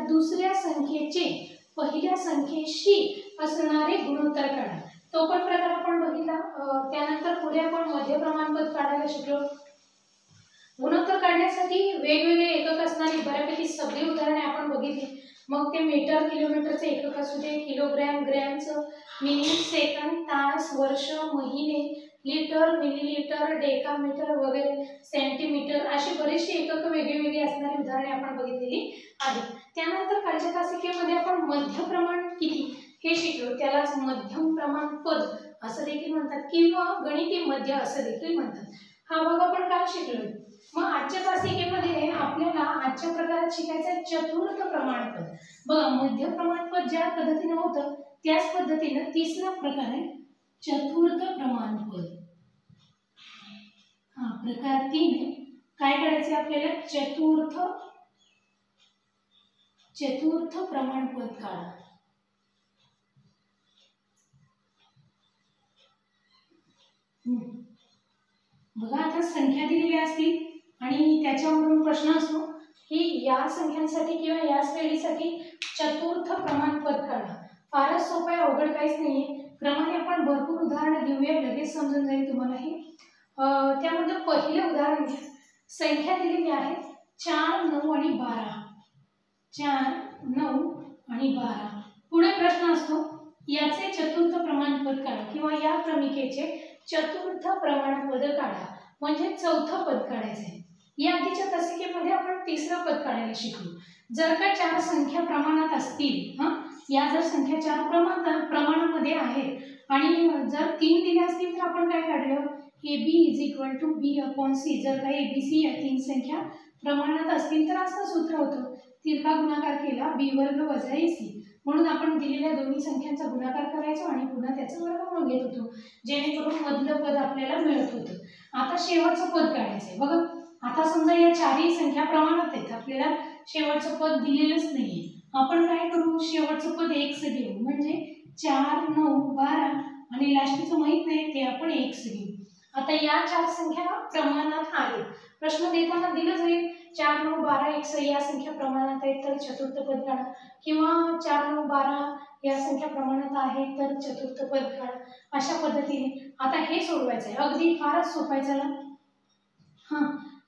दुसऱ्या संख्येचे पहिल्या संख्येशी असणारे गुणोत्तर काढा। तो पण प्रकार आपण बघितला। त्यानंतर पुढे आपण मध्य प्रमाणपद काढायला शिकलो। गुणोत्तर काढण्यासाठी वेगवेगळे एकक असणारी बऱ्यापैकी सगळी उदाहरणे आपण बघितली। मग ते मीटर किलोमीटरचे एकक असू दे, किलोग्रॅम ग्रॅमचं, मिनिट सेकंद तास वर्ष महिने लिटर मिलीलीटर डेकामीटर वगैरे सेंटीमीटर अशी बरीचशी एकक वेगवेगळी असणारी उदाहरणे आपण बघितलेली आहेत। त्यानंतर कालच्या तासिकेमध्ये आपण मध्य प्रमाण किती हे शिकलो। त्यालाच मध्यम प्रमाण पद असं देखील म्हणतात किंवा गणिती मध्य असं देखील म्हणतात। हा भाग आपण काल शिकलोय। मग आजच्या तासिकेमध्ये आपल्याला आजच्या प्रकारात शिकायचं आहे चतुर्थ प्रमाणपद। बघा मध्य प्रमाणपद ज्या पद्धतीने होतं त्याच पद्धतीने तिसरा प्रकार आहे चतुर्थ प्रमाणपद। हा प्रकार 3 काय करायचे आपल्याला चतुर्थ प्रमाणपद काढा। बघा आता संख्या दिलेल्या असतील आणि त्याच्यावरून प्रश्न असतो की या संख्यांसाठी किंवा या श्रेणीसाठी चतुर्थ प्रमाणपद काढा। फारच सोपं आहे, अवघड काहीच नाहीये। क्रमाने आपण भरपूर उदाहरणं घेऊया, लगेच समजून जाईल तुम्हाला हे। त्यामध्ये पहिलं उदाहरण घ्या। संख्या दिलेली आहेत 4, 9 आणि 12। 4, 9 आणि 12। पुढे प्रश्न असतो याचे चतुर्थ प्रमाणपद काढा किंवा या क्रमिकेचे चतुर्थ प्रमाणपद काढा, म्हणजे चौथं पद काढायचे। या आधीच्या तासिकेमध्ये आपण तिसरं पद काढायला शिकलो। जर का 4 संख्या प्रमाणात असतील, या जर संख्या 4 प्रमाणामध्ये आहेत आणि जर 3 दिल्या असतील तर आपण काय काढलं AB = B/C। जर का ABC या 3 संख्या प्रमाणात असतील तर असं सूत्र होतं तिरका गुणाकार केला B² - AC। म्हणून आपण दिलेल्या दोन्ही संख्यांचा गुणाकार करायचो आणि पुन्हा त्याचं वर्गमूळ घेत होतो, जेणेकरून मधलं पद आपल्याला मिळत होतं। आता शेवटचं पद काढायचंय। बघा आता समजा या चारही संख्या प्रमाणात आहेत, आपल्याला शेवटचं पद दिलेलंच नाहीये। आपण काय करू, शेवटचं पद x घेऊ, म्हणजे 4, 9, 12 आणि लास्टचं माहित नाही ते आपण x घेऊ। आता या 4 संख्या प्रमाणात आहेत, प्रश्न देताना दिलं जाईल 4, 9, 12, x या संख्या प्रमाणात आहेत तर चतुर्थ पद काढा, किंवा 4, 9, 12 या संख्या प्रमाणात आहेत तर चतुर्थ पद काढा। अशा पद्धतीने आता हे सोडवायचं आहे, अगदी फारच सोपं आहे। चला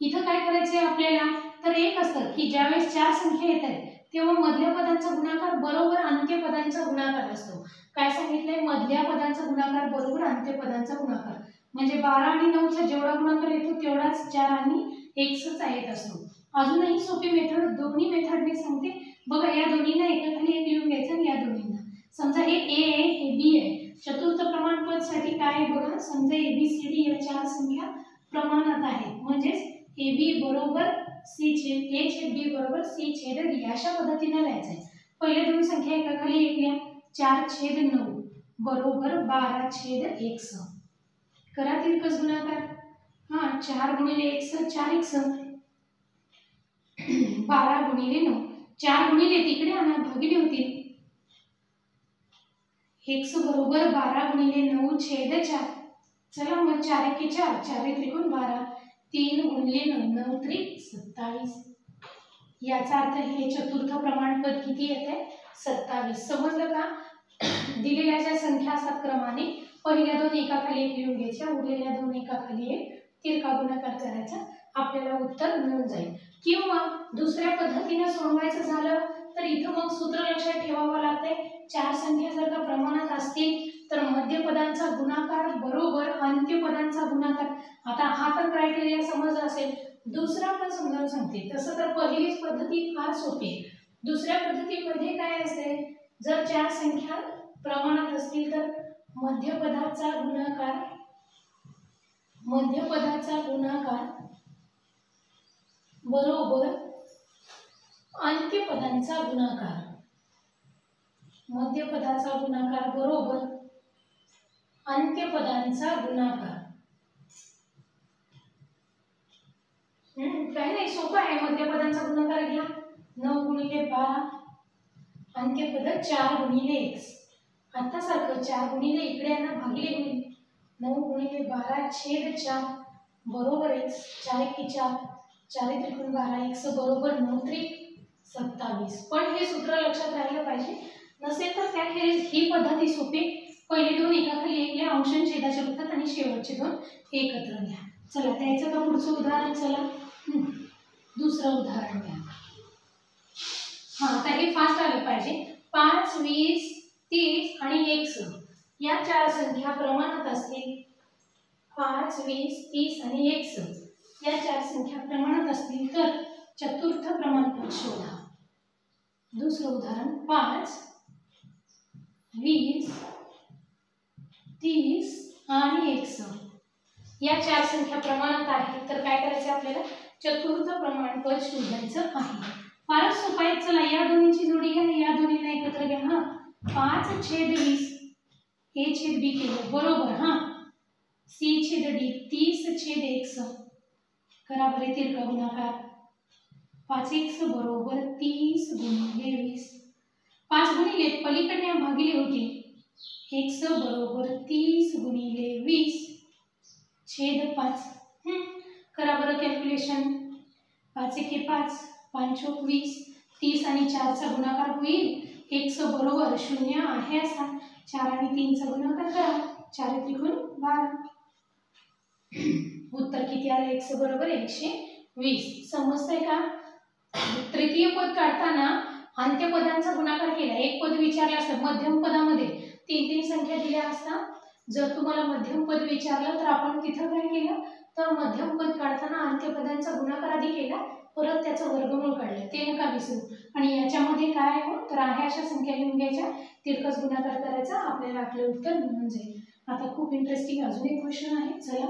इथं काय करायचंय आपल्याला, तर एक असतं की ज्यावेळेस 4 संख्या येत आहेत तेव्हा मधल्या पदांचा गुणाकार बरोबर अंत्य पदांचा गुणाकार असतो। काय सांगितलंय, मधल्या पदांचा गुणाकार बरोबर अंत्य पदांचा गुणाकार, म्हणजे 12 आणि 9 चा जेवढा गुणाकार येतो तेवढाच 4 आणि x चा येत असतो। अजूनही सोपी मेथड, दोन्ही मेथडने सांगते बघा। या दोन्हींना एकाखाली एक लिहून घ्यायचं आणि या दोन्हींना समजा हे A आहे हे B आहे। चतुर्थ प्रमाणपद साठी काय बघा, समजा ABCD या 4 संख्या प्रमाणात आहेत, म्हणजे AB बरोबर A/B बरोबर C/D अशा पद्धतीने लिहायचं आहे। पहिले दोन संख्या एकाखाली एक लिहा, 4/9 बरोबर 12/x। करा तिरकस गुणाकार। 4 × x 4x, 12 × 9 4 गुणिले तिकडे आणा भागिले होतील, x बरोबर 12 × 9/4। चला मग 4 × 4 4 त्रिकोण 12, 3 × 9 9 त्रिक 27। याचा अर्थ हे चतुर्थ प्रमाणपद किती येते, 27। समजलं का? दिलेल्या ज्या संख्या असतात क्रमाने पहिल्या दोन एकाखाली एक लिहून घ्यायच्या, उरलेल्या दोन एकाखाली एक तिरका गुणाकार करायचा, आपल्याला उत्तर मिळून जाईल। किंवा दुसऱ्या पद्धतीने सोडवायचं झालं तर इथं मग सूत्र लक्षात ठेवावं लागते। 4 संख्या जर का प्रमाणात असतील तर मध्य पदांचा गुणाकार बरोबर अंत्य पदांचा गुणाकार। आता हा तर क्रायटेरिया समजला असेल, दुसरा पण समजावून सांगते। तसं तर पहिलीच पद्धती फार सोपी आहे, दुसऱ्या पद्धतीमध्ये काय असते, जर 4 संख्या प्रमाणात असतील तर मध्य पदाचा गुणाकार बरोबर अंत्य पदांचा गुणाकार, मध्य पदाचा गुणाकार बरोबर अंत्य पदांचा गुणाकार। काही नाही, सोपं आहे। मध्य पदांचा गुणाकार घ्या, 9 × 12 अंत्य पद 4 × x। आता सारखं 4 गुणिले इकडे आहे ना भागिले होईल, 9 × 12/4 बरोबर x। 4 × 4 4 त्रिकोण 12, x बरोबर 9 त्रिक 27। पण हे सूत्र लक्षात राहिलं पाहिजे. नसेल तर त्याखेरीज ही पद्धती सोपी. पहिले दोन एकाखाली एक लिहा, अंश आणि छेदाच्या रूपात, आणि शेवटचे दोन एकत्र लिहा. चला द्यायचं का पुढचं उदाहरण. चला दुसरं उदाहरण घ्या. आता हे फास्ट आलं पाहिजे. 5, 20, 30 आणि 100 या चार संख्या प्रमाणात असतील. 5, 20, 30 आणि 100 या चार संख्या प्रमाणात असतील तर चतुर्थ प्रमाणपद शोधा. दुसरं उदाहरण 5, 20, 30 आणि 100 या चार संख्या प्रमाणात आहेत तर काय करायचं आपल्याला, चतुर्थ प्रमाणपद शोधायचं आहे. फारच सोपं आहे. चला या दोन्हीची जोडी घ्या, या दोन्हीला एकत्र घ्या. 5/20 A/B केलं बरोबर. C/D 30/100 करा बरे तिरका गुणाकार. 5x बरोबर 30 गुणिले 20. 5 गुणिले पलीकडे भागिले होते. x बरोबर 30 गुणिले 20/5. करा बरं कॅल्क्युलेशन. 5×1 5, 5×4 20, 30 आणि 4 चा गुणाकार होईल. x बरोबर 0 आहे असा. 4 आणि 3 चा गुणाकार करा. 4×3 12. उत्तर किती आलं. x बरोबर 120. समजतंय का. तृतीय पद काढताना अंत्यपदांचा गुणाकार केला. एक पद विचारलं असतं. मध्यम पदामध्ये 3 संख्या दिल्या असता. जर तुम्हाला मध्यम पद विचारलं तर आपण तिथं काय केलं, तर मध्यम पद काढताना अंत्यपदांचा गुणाकार आधी केला, परत त्याचं वर्गमूळ काढलं. ते नका विसरू. आणि याच्यामध्ये काय हो, तर आहे अशा संख्या लिहून घ्यायच्या, तिरकस गुणाकार करायचा, आपल्याला आपलं उत्तर मिळून जाईल. आता खूप इंटरेस्टिंग अजून एक क्वेश्चन आहे. चला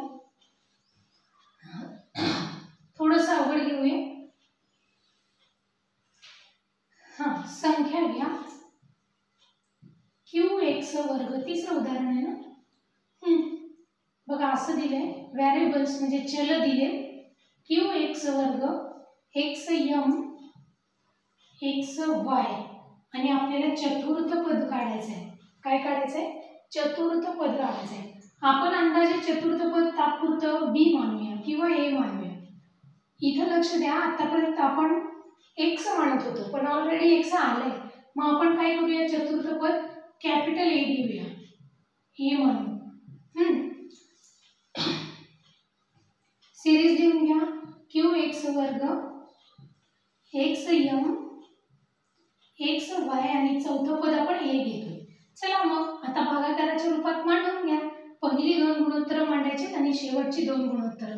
थोडंसं अवघड घेऊया. संख्या घ्या qx वर्ग. तिसरं उदाहरण आहे ना. बघा असं दिलंय. व्हेरिएबल्स म्हणजे चल दिले. qx वर्ग xm xy आणि आपल्याला चतुर्थ पद काढायचं आहे. काय काढायचं आहे, चतुर्थ पद काढायचं आहे. आपण अंदाजे चतुर्थ पद तात्पुरतं b मानूया किंवा a मानूया. इथं लक्ष द्या, आतापर्यंत आपण x मानत होतो पण ऑलरेडी x आलंय. मग आपण काय करूया, चतुर्थ पद कॅपिटल A घेऊया, a म्हणू. सिरीज लिहून घ्या. qx वर्ग xm xy आणि चौथं पद आपण a घेतोय. चला मग आता भागाकाराच्या रूपात मांडून घ्या. पहिली दोन गुणोत्तर मांडायची आणि शेवटची दोन गुणोत्तर.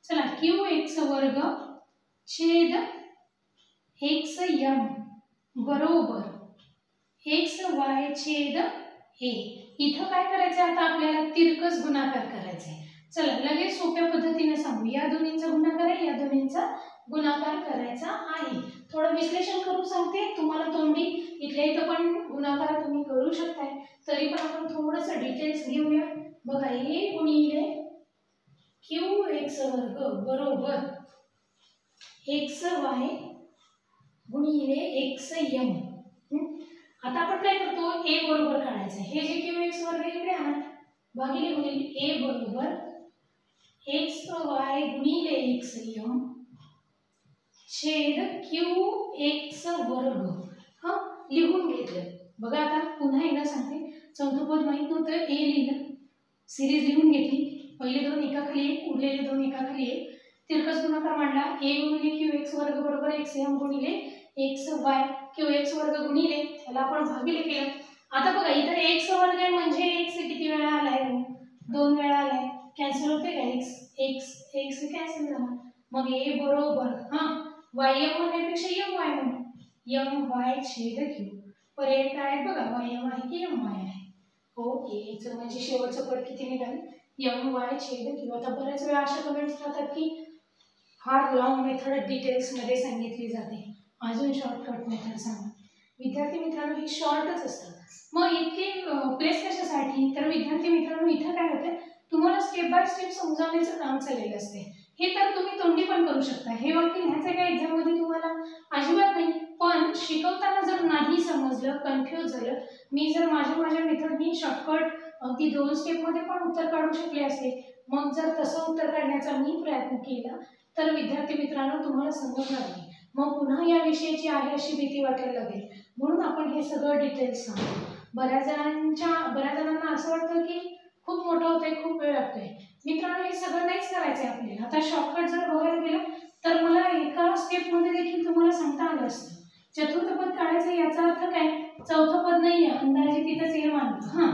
चला qx वर्ग छेद xm बरोबर xy छेद a. इथं काय करायचं, आता आपल्याला तिरकस गुणाकार करायचा आहे. चला लगेच सोप्या पद्धतीने सांगू. या दोन्हींचा गुणाकार आहे, या दोन्हींचा गुणाकार करायचा आहे. थोडं विश्लेषण करून सांगते तुम्हाला. तोंडी इथल्या इथं पण गुणाकार तुम्ही करू शकताय, तरी पण आपण थोडंसं डिटेल्स घेऊया. बघा, a गुणिले qx वर्ग बरोबर xy गुणिले xm. आता आपण काय करतो, a बरोबर काढायचं. हे जे qx वर्ग इकडे आणा, भागिले गुणिले a बरोबर xy गुणिले xm छेद qx वर्ग. लिहून घेतलं. बघा आता पुन्हा एकदा सांगते. चौथं पद माहित नव्हतं, a लिहिलं, सिरीज लिहून घेतली. पहिले दोन एकाखाली एक, उरलेले दोन एकाखाली एक, तिरकस गुणाकार मांडला. a गुणिले qx वर्ग बरोबर xm गुणिले xy. qx वर्ग गुणिले त्याला आपण भागिले केलं. आता बघा इथं x वर्ग आहे म्हणजे x किती वेळा आलाय, दोन वेळा आलाय. कॅन्सल होते का x कॅन्सल झाला. मग a बरोबर ym म्हणण्यापेक्षा my म्हणू, my छेद q. पर्याय काय बघा, ym आहे की my आहे. ओके, तर म्हणजे शेवटचं पद किती निघालं, my छेद q. आता बऱ्याच वेळा अशा कमेंट्स राहतात की फार लॉंग मेथड डिटेल्स मध्ये सांगितली जाते, अजून शॉर्टकट मेथड सांगा. विद्यार्थी मित्रांनो ही शॉर्टच असतात. मग इतके प्लेस कशासाठी, तर विद्यार्थी मित्रांनो इथं काय होतं, तुम्हाला स्टेप बाय स्टेप समजावण्याचं काम चाललेलं असते. हे तर तुम्ही तोंडी पण करू शकता. हे वाक्य लिहायचं काय एक्झाम मध्ये तुम्हाला अजिबात नाही, पण शिकवताना जर नाही समजलं, कन्फ्यूज झालं, मी जर माझ्या मेथडनी शॉर्टकट अगदी 2 स्टेप मध्ये पण उत्तर काढू शकले असते. मग जर तसं उत्तर काढण्याचा मी प्रयत्न केला तर विद्यार्थी मित्रांनो तुम्हाला समजणार नाही. मग पुन्हा या विषयाची आहे अशी भीती वाटायला लागेल. म्हणून आपण हे सगळं डिटेल्स सांगतो. बऱ्याच जणांना असं वाटतं की खूप मोठं होतंय, खूप वेळ लागतोय. मित्रांनो, हे सगळं नाहीच करायचंय आपल्याला. आता शॉर्टकट जर बघायला गेलं तर मला एका स्टेपमध्ये देखील तुम्हाला सांगता आलं असतं. चतुर्थ पद काढायचं याचा अर्थ काय, चौथं पद नाहीये, अंदाजे तिथंच हे मानतो. हा,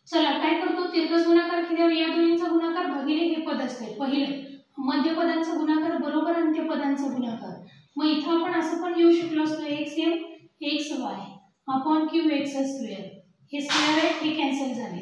चला काय करतो, तिरकस गुणाकार केल्यावर या दोन्हींचा गुणाकार भागिले हे पद असते पहिलं, मध्य पदांचा गुणाकार बरोबर अंत्य पदांचा गुणाकार. मग इथं आपण असं पण लिहू शकलो असतो xm xy upon q x². हे स्क्वेअर आहे, हे कॅन्सल झालं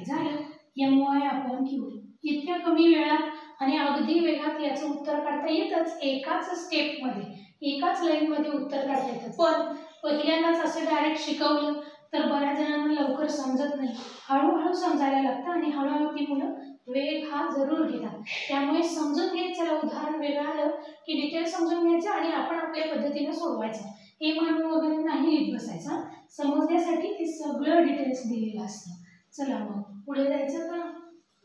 my अपॉन q. इतक्या कमी वेळात आणि अगदी वेगात याचं उत्तर काढता येतच. एकाच स्टेपमध्ये, एकाच लाईनमध्ये उत्तर काढता येतं. पण पहिल्यांदाच असं डायरेक्ट शिकवलं तर बऱ्याच जणांना लवकर समजत नाही. हळूहळू समजायला लागतं आणि हळूहळू ती मुलं वेग हा जरूर घेतात. त्यामुळे समजून घ्यायचं, उदाहरण वेगळं आलं की डिटेल समजून घ्यायचं आणि आपण आपल्या पद्धतीनं सोडवायचं. हे म्हणून वगैरे नाही लिहित बसायचं. समजण्यासाठी ते सगळं डिटेल्स दिलेलं असतं. चला मग पुढे जायचं का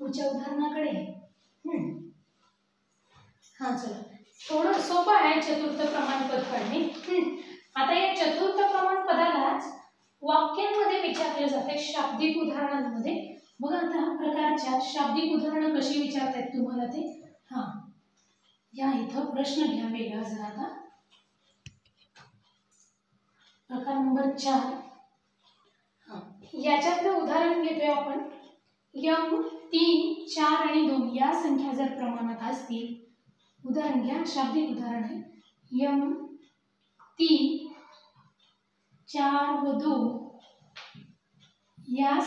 पुढच्या उदाहरणाकडे. हा, चला थोडं सोपं आहे चतुर्थ प्रमाणपद काढणे. आता या चतुर्थ प्रमाणपदालाच वाक्यांमध्ये विचारलं जाते, शाब्दिक उदाहरणांमध्ये. बघा आता हा प्रकारच्या शाब्दिक उदाहरणं कशी विचारतायत तुम्हाला ते. हा, या इथं प्रश्न घ्या वेगळा जरा. आता प्रकार नंबर 4. याच्यातलं उदाहरण घेतोय आपण. m 3, 4 आणि 2 या संख्या जर प्रमाणात असतील, उदाहरण घ्या, शाब्दिक उदाहरण आहे. m 3, 4 व 2 या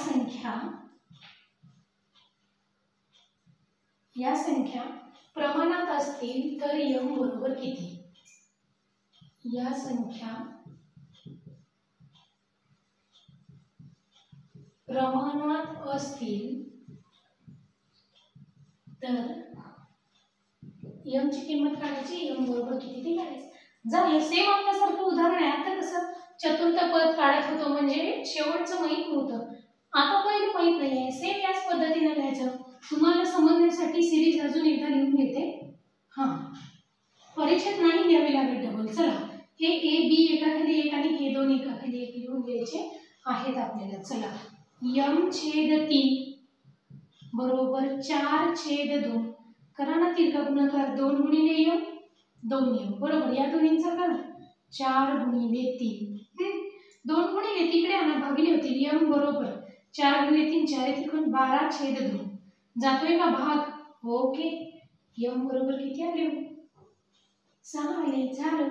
संख्या प्रमाणात असतील तर m बरोबर किती. या संख्या प्रमाणात असतील तर m ची किंमत काढायची, m बरोबर किती ते काढायचं. झालं. सेम आपल्यासारखं उदाहरण आहे. आता कसं चतुर्थ पद काढत होतो म्हणजे शेवटचं माहित नव्हतं, आता पहिलं माहित नाहीये. सेम याच पद्धतीने लिहायचं. तुम्हाला समजण्यासाठी सिरीज अजून एकदा लिहून घेते. हा, परीक्षेत नाही लिहावी लागेल डबल. चला, हे a b एकाखाली एक आणि हे दोन एकाखाली एक लिहून घ्यायचे आहेत आपल्याला. चला, m/3 बरोबर 4/2. करा ना तिरका गुणाकार. 2 गुणिले m 2m बरोबर. या दोन्हींचा करा 4 गुणिले 3. 2 गुणिले तिकडे आणा, भागिले होतील. m बरोबर 4 गुणिले 3 4 त्रिकोण 12/2. जातोय का भाग. ओके. m बरोबर किती आले, 6 आले. झालं.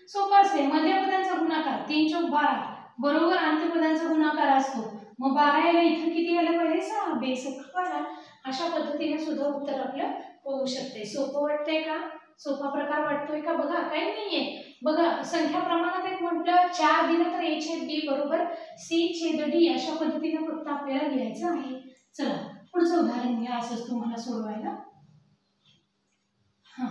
सोपं असते. मध्यपदांचा गुणाकार 3 × 12 बरोबर अंत्यपदांचा गुणाकार असतो. मग 12 याला इथं किती आलं पाहिजे, 6 बेस 12. अशा पद्धतीने सुद्धा उत्तर आपलं होऊ शकते. सोपं वाटतंय का, सोपा प्रकार वाटतोय का. बघा काही नाहीये. बघा संख्या प्रमाणात एक म्हटलं 4 दिलं तर a/b बरोबर c/d अशा पद्धतीने फक्त आपल्याला लिहायचं आहे. चला पुढचं उदाहरण घ्या, असंच तुम्हाला सोडवायला. हा,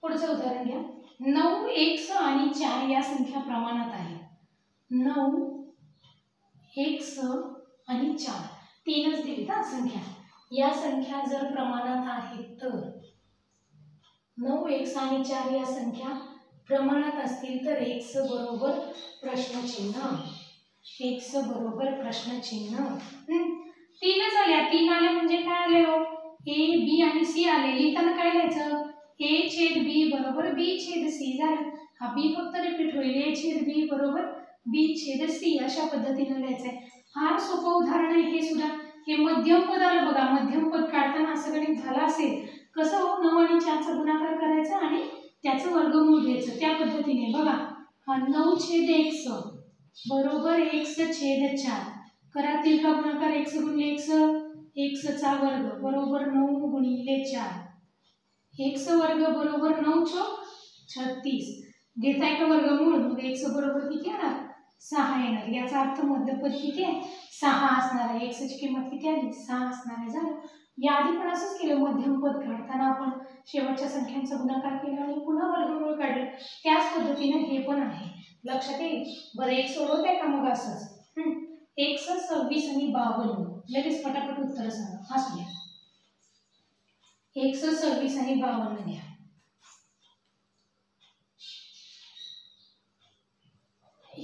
पुढचं उदाहरण घ्या. 9, x आणि 4 या संख्या प्रमाणात आहेत. 9, x आणि 4 तीनच दिलीत हा संख्या. या संख्या जर प्रमाणात आहेत तर 9, x आणि 4 या संख्या प्रमाणात असतील तर x बरोबर प्रश्नचिन्ह. x बरोबर प्रश्नचिन्ह. 3च आल्या. 3 आले म्हणजे काय आले हो, a b आणि c आले. लिहिताना काय लिहायचं, a/b बरोबर b/c. झालं. हा b फक्त रिपीट होईल. a/b बरोबर b/c अशा पद्धतीने लिहायचंय. फार सोपं उदाहरण आहे हे सुद्धा. हे मध्यम पद आलं बघा. मध्यम पद काढताना असं गणित झालं असेल, कसं हो, 9 आणि 4चा गुणाकार करायचा आणि त्याचं वर्गमूळ घ्यायचं. त्या पद्धतीने बघा. हा 9/x बरोबर x/4. करा तिरका गुणाकार. x गुणिले x, x चा वर्ग बरोबर 9 गुणिले 4. x वर्ग बरोबर 9 × 36. घेताय का वर्गमूळ, मग x बरोबर किती येणार, 6 येणार. याचा अर्थ मध्यपद किती आहे, 6 असणार आहे. x ची किंमत किती आली, 6 असणार आहे. झालं. याआधी पण असंच केलं. मध्यम पद काढताना आपण शेवटच्या संख्यांचा गुणाकार केला आणि पुन्हा वर्गमूळ काढलं. त्याच पद्धतीने हे पण आहे. लक्षात येईल. बरं, एक सोडवताय का मग असंच. x 26 आणि 52. लगेच पटापट उत्तर सांगा. असू द्या. x 26 आणि 52 घ्या.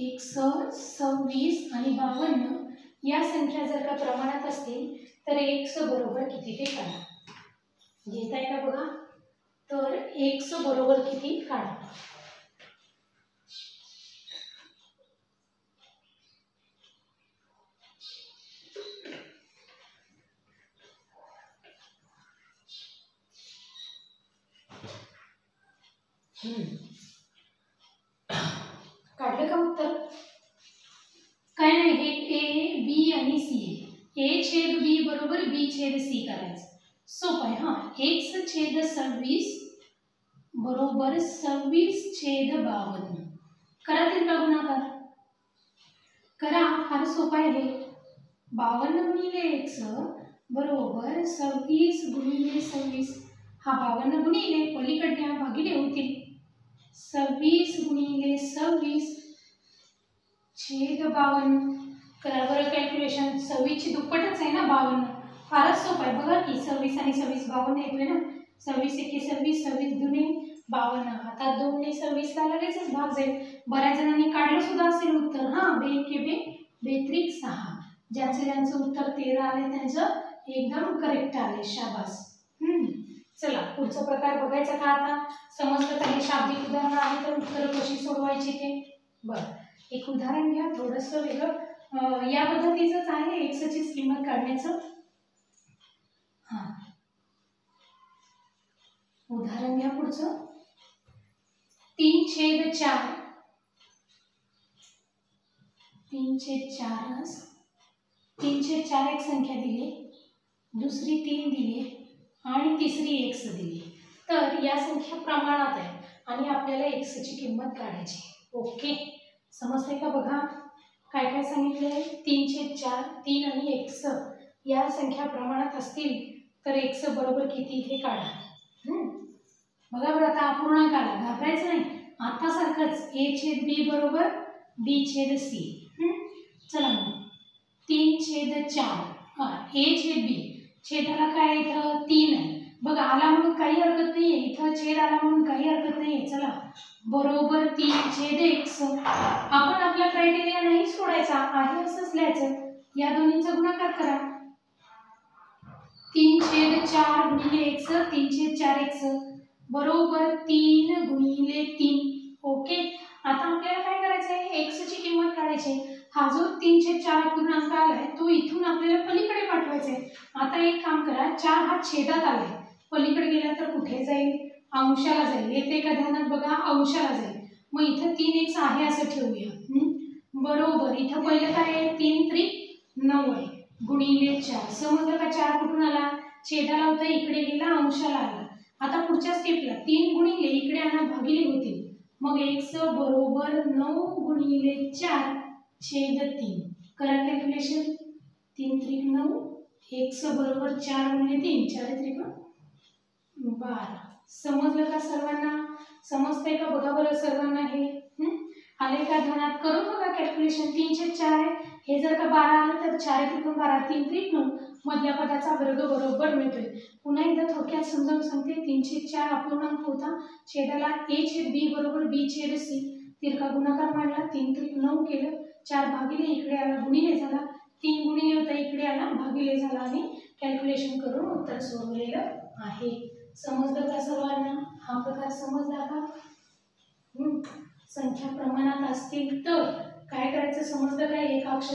x 26 आणि 52 या संख्या जर का प्रमाणात असतील तर x बरोबर किती ते काढा. घेताय का बघा. तर x बरोबर किती काढा. काढलं का उत्तर. काय नाही, हे ए बी आणि सी आहे. ए छेद बी बरोबर बी छेद सी करायचं. सोपं आहे. हां, x छेद 26 बरोबर 26 छेद 52. करा तिरका गुणाकार. करा, फार सोपा आहे. 52 गुणिले x बरोबर 26 गुणिले 26. हा 52 गुणिले पलीकडल्या भागिले होतील. 26 गुणिले 26 छेद 52. करा बरं कॅल्क्युलेशन. 26 ची दुप्पटच आहे ना 52. फारच सोपं आहे. बघा की 26 आणि 26 52 येतोय ना. 26 एके 26, 26 दुने 52. आता 2 ने 26 ला लगेचच भाग जाईल. बऱ्याच जणांनी काढलं सुद्धा असेल उत्तर. हा, 2 एके 2, 2 त्रिक 6. ज्यांचं उत्तर 13 आले त्यांचं एकदम करेक्ट आले. शाबास. चला पुढचा प्रकार बघायचा का आता. समजलं का हे शाब्दिक उदाहरण आहे तर उत्तर कशी सोडवायची ते. बरं, एक उदाहरण घ्या थोडंसं वेगळं. या पद्धतीचंच आहे x ची किंमत काढण्याचं. हां, उदाहरण घ्या पुढचं. 3/4 3/4 एक संख्या दिली, दुसरी 3 दिली आणि तिसरी x दिली. तर या संख्या प्रमाणात आहे आणि आपल्याला x ची किंमत काढायची. ओके, समजते का बघा. काय काय सांगितलंय. 3/4, 3 आणि x या संख्या प्रमाणात असतील तर x बरोबर किती हे काढा. बघा बरं, आता अपूर्णांकाला घाबरायचं नाही. आता सारखंच a छेद b बरोबर b छेद c. चला मग 3/4. हा, a छेद b. छेदाला काय इथं 3 आहे. बघा आला म्हणून काही हरकत नाहीये. इथं छेद आला म्हणून काही हरकत नाहीये. चला बरोबर 3/x. आपण आपला क्रायटेरिया नाही सोडायचा आहे असंच लिहायचं. या दोन्हींचा गुणाकार करा. 3/4 गुणिले x 3/4x बरोबर 3 गुणिले 3. ओके, आता आपल्याला काय करायचं आहे. x ची किंमत काढायची. हा जो 3/4 अपूर्णांक आलाय तो इथून आपल्याला पलीकडे पाठवायचा आहे. आता एक काम करा. 4 हा छेदात आलाय. पलीकडे गेला तर कुठे जाईल. अंशाला जाईल. येते का ध्यानात बघा. अंशाला जाईल. मग इथं 3x आहे असं ठेवूया. बरोबर इथं पहिलं काय आहे. 3 त्रिक 9 आहे गुणिले 4. समजलं का. 4 कुठून आला. छेदाला होता इकडे गेला अंशाला आला. आता पुढच्या स्टेपला 3 गुणिले इकडे आणा भागिले होतील. मग x बरोबर 9 गुणिले 4 छेद 3. करा कॅल्क्युलेशन. 3 त्रिक 9, x बरोबर 4 गुणिले 3, 4 त्रिक 12. समजलं का सर्वांना. समजतंय का बघा बरं सर्वांना. हे आले का ध्यानात. करून बघा कॅल्क्युलेशन. 3/4 आहे. हे जर का 12 आलं तर 4 त्रिक 12, 3 त्रिक 9. मधल्या पदाचा वर्ग बरोबर मिळतोय. पुन्हा एकदा थोडक्यात समजावून सांगते. 3/4 अपूर्णांक होता. छेदाला a छेद b बरोबर b छेद c. तिरका गुणाकार मांडला. 3 त्रिक 9 केलं. 4 भागिले इकडे आला गुणिले झाला. 3 गुणिले होता इकडे आला भागिले झाला आणि कॅल्क्युलेशन करून उत्तर सोडवलेलं आहे. समजलं का सर्वांना. हा प्रकार समजला का. संख्या प्रमाणात असतील तर काय करायचं समजलं का. एक अक्षर